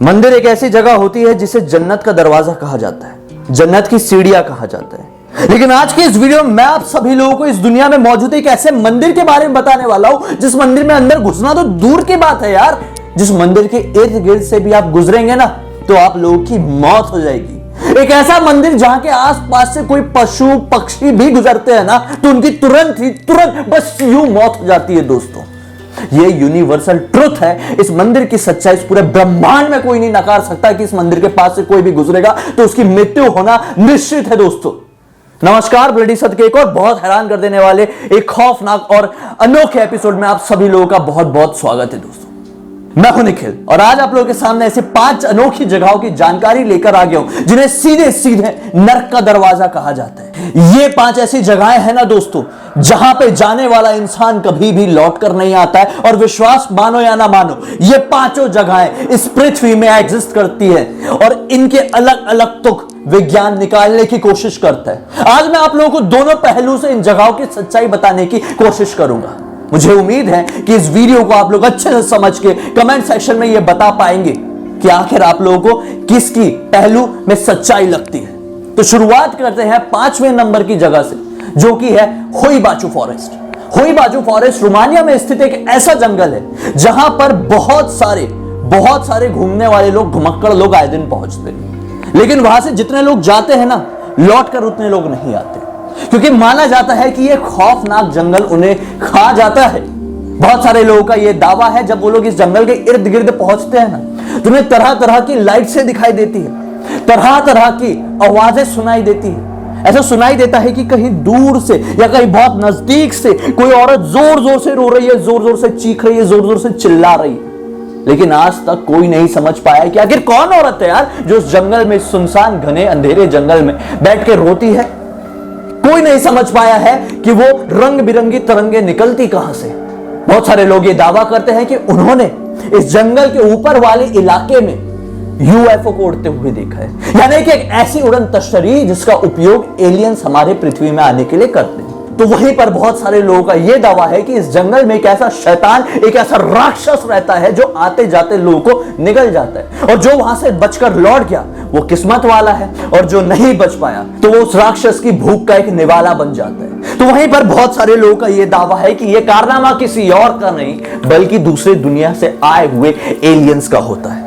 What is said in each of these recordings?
मंदिर एक ऐसी जगह होती है जिसे जन्नत का दरवाजा कहा जाता है, जन्नत की सीढ़ियां कहा जाता है। लेकिन आज की इस वीडियो में मैं आप सभी लोगों को इस दुनिया में मौजूद एक ऐसे मंदिर के बारे में बताने वाला हूं जिस मंदिर में अंदर घुसना तो दूर की बात है यार, जिस मंदिर के इर्द गिर्द से भी आप गुजरेंगे ना तो आप लोगों की मौत हो जाएगी। एक ऐसा मंदिर जहां के आसपास से कोई पशु पक्षी भी गुजरते हैं ना तो उनकी तुरंत बस यूं मौत हो जाती है। दोस्तों, ये यूनिवर्सल ट्रुथ है, इस मंदिर की सच्चाई इस पूरे ब्रह्मांड में कोई नहीं नकार सकता कि इस मंदिर के पास से कोई भी गुजरेगा तो उसकी मृत्यु होना निश्चित है। दोस्तों नमस्कार, ब्लडी सत्य के एक और बहुत हैरान कर देने वाले एक खौफनाक और अनोखे एपिसोड में आप सभी लोगों का बहुत बहुत स्वागत है। दोस्तों मैं हूं निखिल और आज आप लोगों के सामने ऐसे 5 अनोखी जगहों की जानकारी लेकर आ गया हूं जिन्हें सीधे सीधे नर्क का दरवाजा कहा जाता है। ये 5 ऐसी जगहें हैं ना दोस्तों, जहां पे जाने वाला इंसान कभी भी लौट कर नहीं आता है। और विश्वास मानो या ना मानो, ये 5 जगहें इस पृथ्वी में एग्जिस्ट करती है और इनके अलग अलग तुक विज्ञान निकालने की कोशिश करता है। आज मैं आप लोगों को दोनों पहलू से इन जगहों की सच्चाई बताने की कोशिश करूंगा। मुझे उम्मीद है कि इस वीडियो को आप लोग अच्छे से समझ के कमेंट सेक्शन में यह बता पाएंगे कि आखिर आप लोगों को किसकी पहलू में सच्चाई लगती है। तो शुरुआत करते हैं 5वें नंबर की जगह से, जो कि है हुई बाचू फॉरेस्ट। हुई बाचू फॉरेस्ट रोमानिया में स्थित एक ऐसा जंगल है जहां पर बहुत सारे घूमने वाले लोग, घुमक्कड़ लोग आए दिन पहुंचते हैं। लेकिन वहां से जितने लोग जाते हैं ना, लौट कर उतने लोग नहीं आते, क्योंकि माना जाता है कि यह खौफनाक जंगल उन्हें खा जाता है। बहुत सारे लोगों का यह दावा है जब वो लोग इस जंगल के इर्द गिर्द पहुंचते हैं ना तो उन्हें तरह तरह की लाइट से दिखाई देती है, तरह तरह की आवाजें सुनाई देती है। ऐसा सुनाई देता है कि कहीं दूर से या कहीं बहुत नजदीक से कोई औरत जोर जोर से रो रही है, जोर जोर से चीख रही है, जोर जोर से चिल्ला रही है। लेकिन आज तक कोई नहीं समझ पाया कि आखिर कौन औरत है यार जो उस जंगल में, सुनसान घने अंधेरे जंगल में बैठ के रोती है। कोई नहीं समझ पाया है कि वो रंग बिरंगी तरंगे निकलती कहां से। बहुत सारे लोग ये दावा करते हैं कि उन्होंने इस जंगल के ऊपर वाले इलाके में यूएफओ को उड़ते हुए देखा है, यानी कि एक ऐसी उड़न तश्तरी जिसका उपयोग एलियंस हमारे पृथ्वी में आने के लिए करते हैं। तो वहीं पर बहुत सारे लोगों का यह दावा है कि इस जंगल में एक ऐसा शैतान, एक ऐसा राक्षस रहता है जो आते जाते लोगों को निगल जाता है, और जो वहां से बचकर लौट गया वो किस्मत वाला है, और जो नहीं बच पाया तो वो उस राक्षस की भूख का एक निवाला बन जाता है। तो वहीं पर बहुत सारे लोगों का यह दावा है कि यह कारनामा किसी और का नहीं बल्कि दूसरे दुनिया से आए हुए एलियंस का होता है।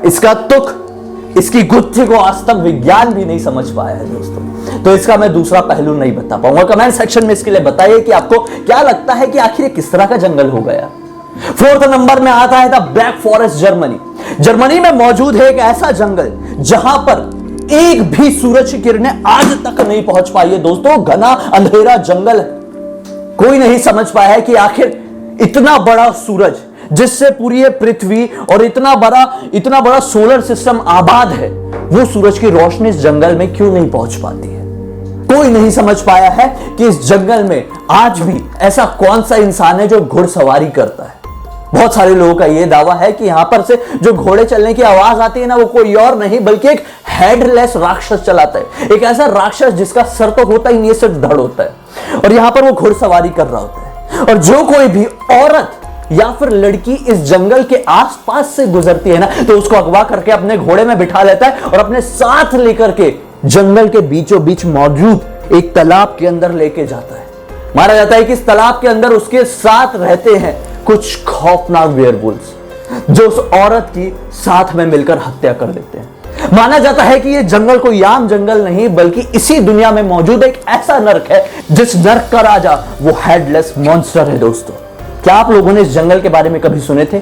इसका तुक, इसकी गुत्थी को आज तक विज्ञान भी नहीं समझ पाया है दोस्तों। तो इसका मैं दूसरा पहलू नहीं बता पाऊंगा। कमेंट सेक्शन में इसके लिए बताइए कि आपको क्या लगता है कि आखिर किस तरह का जंगल हो गया। 4th नंबर में आता है the black forest, Germany. Germany में मौजूद है एक ऐसा जंगल जहां पर एक भी सूरज की किरणें आज तक नहीं पहुंच पाई है। दोस्तों घना अंधेरा जंगल है, कोई नहीं समझ पाया है कि आखिर इतना बड़ा सूरज जिससे पूरी पृथ्वी और इतना बड़ा सोलर सिस्टम आबाद है, वो सूरज की रोशनी इस जंगल में क्यों नहीं पहुंच पाती है। कोई नहीं समझ पाया है कि इस जंगल में आज भी ऐसा कौन सा इंसान है जो घुड़सवारी करता है। बहुत सारे लोगों का यह दावा है कि यहां पर से जो घोड़े चलने की आवाज आती है ना, वो कोई और नहीं बल्कि एक हेडलेस राक्षस चलाता है। एक ऐसा राक्षस जिसका सर तो होता ही नहीं, सिर्फ धड़ होता है, और यहां पर वो घुड़सवारी कर रहा होता है। और जो कोई भी औरत या फिर लड़की इस जंगल के आसपास से गुजरती है ना तो उसको अगवा करके अपने घोड़े में बिठा लेता है और अपने साथ लेकर के जंगल के बीचों बीच मौजूद एक तालाब के अंदर लेके जाता है। माना जाता है कि इस तालाब के अंदर उसके साथ रहते हैं कुछ खौफनाक वेयरवुल्व्स जो उस औरत की साथ में मिलकर हत्या कर देते हैं। माना जाता है कि यह जंगल कोई आम जंगल नहीं बल्कि इसी दुनिया में मौजूद एक ऐसा नर्क है जिस नर्क का राजा वो हेडलेस मॉन्स्टर है। दोस्तों क्या आप लोगों ने इस जंगल के बारे में कभी सुने थे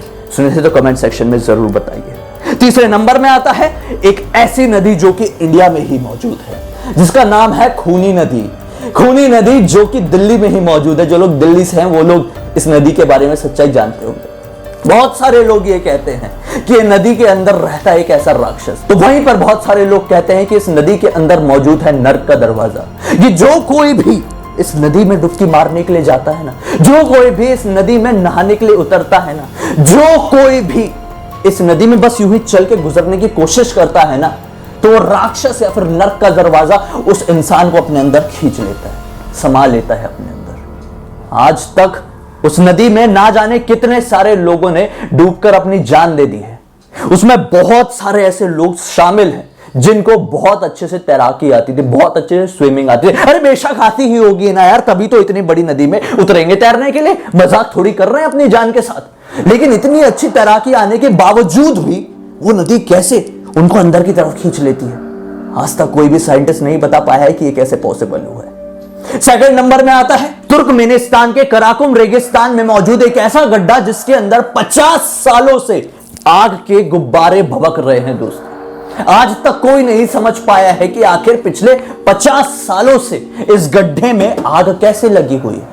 तो कमेंट सेक्शन में जरूर बताइए। 3रे नंबर में आता है एक ऐसी नदी जो कि इंडिया में ही मौजूद है, जिसका नाम है खूनी नदी। खूनी नदी जो कि दिल्ली में ही मौजूद है। जो लोग दिल्ली से हैं वो लोग इस नदी के बारे में सच्चाई जानते होंगे। बहुत सारे लोग ये कहते हैं कि नदी के अंदर रहता है एक ऐसा राक्षस। तो वहीं पर बहुत सारे लोग कहते हैं कि इस नदी के अंदर मौजूद है नर्क का दरवाजा। कि जो कोई भी इस नदी में डुबकी मारने के लिए जाता है ना, जो कोई भी इस नदी में नहाने के लिए उतरता है ना, जो कोई भी इस नदी में बस यूं ही चल के गुजरने की कोशिश करता है ना, तो वो राक्षस या फिर नर्क का दरवाजा उस इंसान को अपने अंदर खींच लेता है, समा लेता है अपने अंदर। आज तक उस नदी में ना जाने कितने सारे लोगों ने डूबकर अपनी जान दे दी है। उसमें बहुत सारे ऐसे लोग शामिल हैं जिनको बहुत अच्छे से तैराकी आती थी, बहुत अच्छे से स्विमिंग आती थी। अरे बेशक आती ही होगी ना यार, तभी तो इतनी बड़ी नदी में उतरेंगे तैरने के लिए, मजाक थोड़ी कर रहे हैं अपनी जान के साथ। लेकिन इतनी अच्छी तैराकी आने के बावजूद भी वो नदी कैसे उनको अंदर की तरफ खींच लेती है, आज तक कोई भी साइंटिस्ट नहीं बता पाया है कि ये कैसे पॉसिबल हुआ है। सेकंड नंबर में आता है तुर्कमेनिस्तान के कराकुम रेगिस्तान में मौजूद एक ऐसा गड्ढा जिसके अंदर 50 सालों से आग के गुब्बारे भभक रहे हैं दोस्तों। आज तक कोई नहीं समझ पाया है कि आखिर पिछले 50 सालों से इस गड्ढे में आग कैसे लगी हुई है।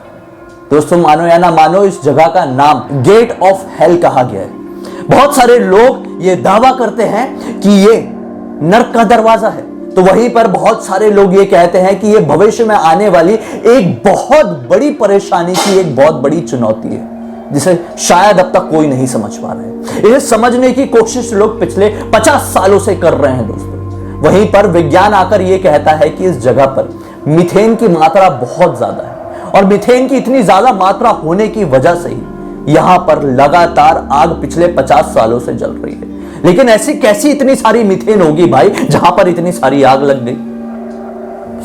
दोस्तों मानो या ना मानो, इस जगह का नाम गेट ऑफ हेल कहा गया है। बहुत सारे लोग ये दावा करते हैं कि ये नरक का दरवाजा है, तो वहीं पर बहुत सारे लोग ये कहते हैं कि ये भविष्य में आने वाली एक बहुत बड़ी परेशानी की एक बहुत बड़ी चुनौती है, जिसे शायद अब तक कोई नहीं समझ पा रहे हैं। इसे समझने की कोशिश लोग पिछले 50 सालों से कर रहे हैं दोस्तों। वहीं पर विज्ञान आकर यह कहता है कि इस जगह पर मीथेन की मात्रा बहुत ज्यादा है, और मीथेन की इतनी ज्यादा मात्रा होने की वजह से ही यहां पर लगातार आग पिछले 50 सालों से जल रही है। लेकिन ऐसी कैसी इतनी सारी मीथेन होगी भाई जहां पर इतनी सारी आग लग गई,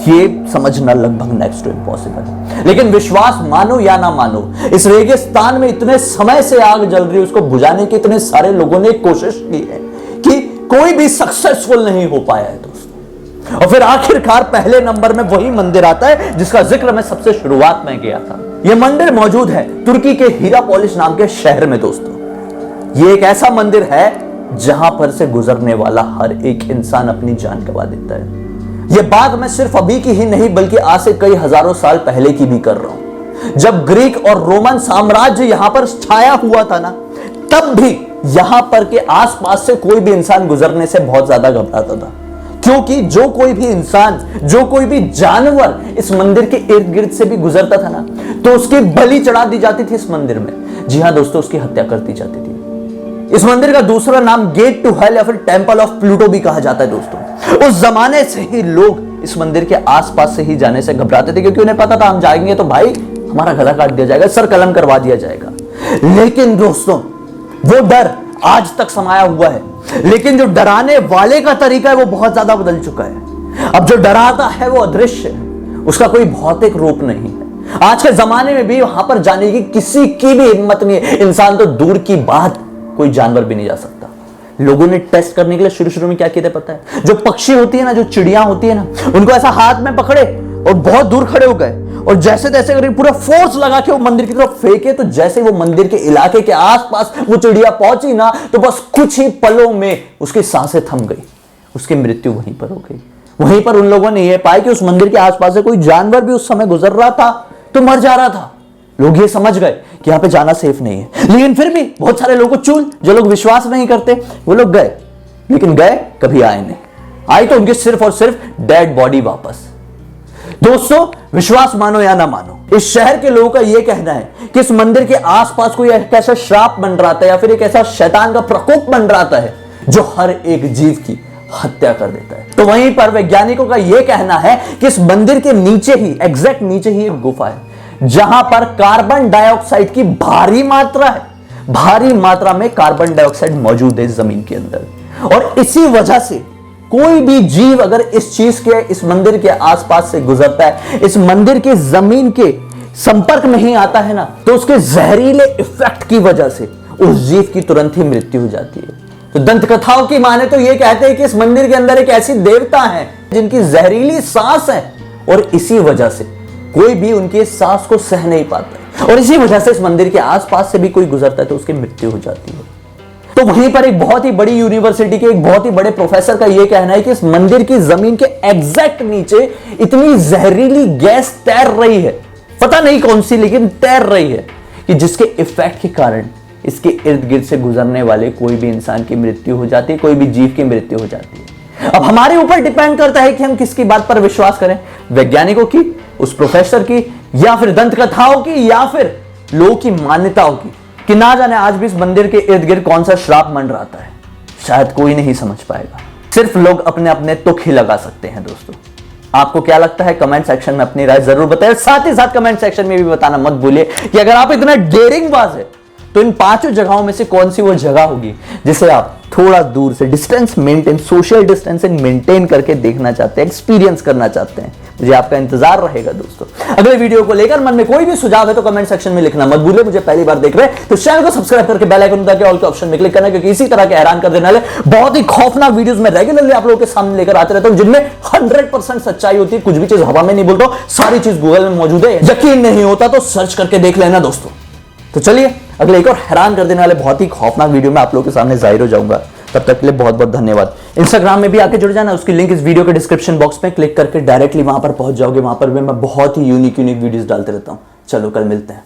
ये समझना लगभग नेक्स्ट टू इम्पॉसिबल है। लेकिन विश्वास मानो या ना मानो, इस रेगिस्तान में इतने समय से आग जल रही है, उसको बुझाने की इतने सारे लोगों ने कोशिश की है कि कोई भी सक्सेसफुल नहीं हो पाया है दोस्तों। और फिर आखिरकार पहले नंबर में वही मंदिर आता है जिसका जिक्र मैं सबसे शुरुआत में किया था। यह मंदिर मौजूद है तुर्की के हीरापोलिस नाम के शहर में दोस्तों। यह एक ऐसा मंदिर है जहां पर से गुजरने वाला हर एक इंसान अपनी जान गंवा देता है। यह बात मैं सिर्फ अभी की ही नहीं बल्कि आज से कई हजारों साल पहले की भी कर रहा हूं। जब ग्रीक और रोमन साम्राज्य यहां पर छाया हुआ था ना, तब भी यहां पर के आसपास से कोई भी इंसान गुजरने से बहुत ज्यादा घबराता था, क्योंकि जो कोई भी इंसान, जो कोई भी जानवर इस मंदिर के इर्द गिर्द से भी गुजरता था ना, तो उसकी बलि चढ़ा दी जाती थी इस मंदिर में। जी हां दोस्तों, उसकी हत्या कर दी जाती थी। इस मंदिर का दूसरा नाम गेट टू हेल या फिर टेंपल ऑफ प्लूटो भी कहा जाता है दोस्तों। उस जमाने से ही लोग इस मंदिर के आसपास से ही जाने से घबराते थे, क्योंकि उन्हें पता था हम जाएंगे तो भाई हमारा गला काट दिया जाएगा, सर कलम करवा दिया जाएगा। लेकिन दोस्तों वो डर आज तक समाया हुआ है, लेकिन जो डराने वाले का तरीका है वो बहुत ज्यादा बदल चुका है। अब जो डराता है वो अदृश्य है, उसका कोई भौतिक रूप नहीं है। आज के जमाने में भी वहां पर जाने की किसी की भी हिम्मत नहीं है। इंसान तो दूर की बात, कोई जानवर भी नहीं जा सकता। लोगों ने टेस्ट करने के लिए शुरू में क्या किया था पता है? जो पक्षी होती है ना, जो चिड़िया होती है ना, उनको ऐसा हाथ में पकड़े और बहुत दूर खड़े हो गए, और जैसे तैसे करके पूरा फोर्स लगा के वो मंदिर की तरफ फेंके, तो जैसे वो मंदिर के इलाके के आसपास वो चिड़िया पहुंची ना, तो बस कुछ ही पलों में उसकी सांसें थम गई, उसकी मृत्यु वहीं पर हो गई। वहीं पर उन लोगों ने यह पाया कि उस मंदिर के आसपास से कोई जानवर भी उस समय गुजर रहा था तो मर जा रहा था। लोग ये समझ गए कि यहां पे जाना सेफ नहीं है, लेकिन फिर भी बहुत सारे लोगों को चूल, जो लोग विश्वास नहीं करते वो लोग गए, लेकिन गए कभी आए नहीं। आई तो उनकी सिर्फ और सिर्फ डेड बॉडी वापस। दोस्तों विश्वास मानो या ना मानो, इस शहर के लोगों का यह कहना है कि इस मंदिर के आसपास कोई एक ऐसा श्राप बन रहा था या फिर एक ऐसा शैतान का प्रकोप बन रहा है जो हर एक जीव की हत्या कर देता है। तो वहीं पर वैज्ञानिकों का यह कहना है कि इस मंदिर के नीचे ही, एग्जैक्ट नीचे ही एक गुफा है जहां पर कार्बन डाइऑक्साइड की भारी मात्रा है। भारी मात्रा में कार्बन डाइऑक्साइड मौजूद है जमीन के अंदर, और इसी वजह से कोई भी जीव अगर इस चीज के, इस मंदिर के आसपास से गुजरता है, इस मंदिर के जमीन के संपर्क में ही आता है ना, तो उसके जहरीले इफेक्ट की वजह से उस जीव की तुरंत ही मृत्यु हो जाती है। तो दंत कथाओं की माने तो यह कहते हैं कि इस मंदिर के अंदर एक ऐसी देवता है जिनकी जहरीली सांस है, और इसी वजह से कोई भी उनके सांस को सह नहीं पाता, और इसी वजह से इस मंदिर के आसपास से भी कोई गुजरता है तो उसकी मृत्यु हो जाती है। तो वहीं पर एक बहुत ही बड़ी यूनिवर्सिटी के एक बहुत ही बड़े प्रोफेसर का यह कहना है कि इस मंदिर की जमीन के एग्जैक्ट नीचे इतनी जहरीली गैस तैर रही है, पता नहीं कौन सी, लेकिन तैर रही है, कि जिसके इफेक्ट के कारण इसके इर्द गिर्द से गुजरने वाले कोई भी इंसान की मृत्यु हो जाती है, कोई भी जीव की मृत्यु हो जाती है। अब हमारे ऊपर डिपेंड करता है कि हम किसकी बात पर विश्वास करें, वैज्ञानिकों की, उस प्रोफेसर की, या फिर दंत कथाओं की, या फिर लोगों की मान्यताओं की, कि ना जाने आज भी इस मंदिर के इर्द गिर्द कौन सा श्राप मंडराता है। शायद कोई नहीं समझ पाएगा, सिर्फ लोग अपने अपने तुक ही लगा सकते हैं। दोस्तों आपको क्या लगता है? कमेंट सेक्शन में अपनी राय जरूर बताएं। साथ ही साथ कमेंट सेक्शन में भी बताना मत भूलिए कि अगर आप इतना डेयरिंग बाज है तो इन 5 जगहों में से कौन सी वो जगह होगी जिसे आप थोड़ा दूर से distance maintain, social distancing maintain करके देखना चाहते हैं, एक्सपीरियंस करना चाहते हैं, मुझे आपका इंतजार रहेगा दोस्तों। अगले वीडियो को लेकर मन में कोई भी सुझाव है तो कमेंट सेक्शन में लिखना मत भूलिए। मुझे पहली बार देख रहे हैं तो चैनल को सब्सक्राइब करके बेल आइकन दबा के ऑल के ऑप्शन में क्लिक करना, क्योंकि इसी तरह के हैरान कर देने वाले बहुत ही खौफनाक वीडियोस मैं रेगुलरली आप लोगों के सामने लेकर आते रहता हूं, जिनमें 100% सच्चाई होती है। कुछ भी चीज हवा में नहीं बोलता, सारी चीज गूगल में मौजूद है। यकीन नहीं होता तो सर्च करके देख लेना दोस्तों। तो चलिए अगले एक और हैरान कर देने वाले बहुत ही खौफनाक वीडियो में आप लोगों के सामने जाहिर हो जाऊंगा। तब तक के लिए बहुत बहुत धन्यवाद। इंस्टाग्राम में भी आके जुड़ जाना, उसकी लिंक इस वीडियो के डिस्क्रिप्शन बॉक्स में क्लिक करके डायरेक्टली वहां पर पहुंच जाओगे। वहां पर भी मैं बहुत ही यूनिक वीडियोस डालते रहता हूं। चलो कल मिलते हैं।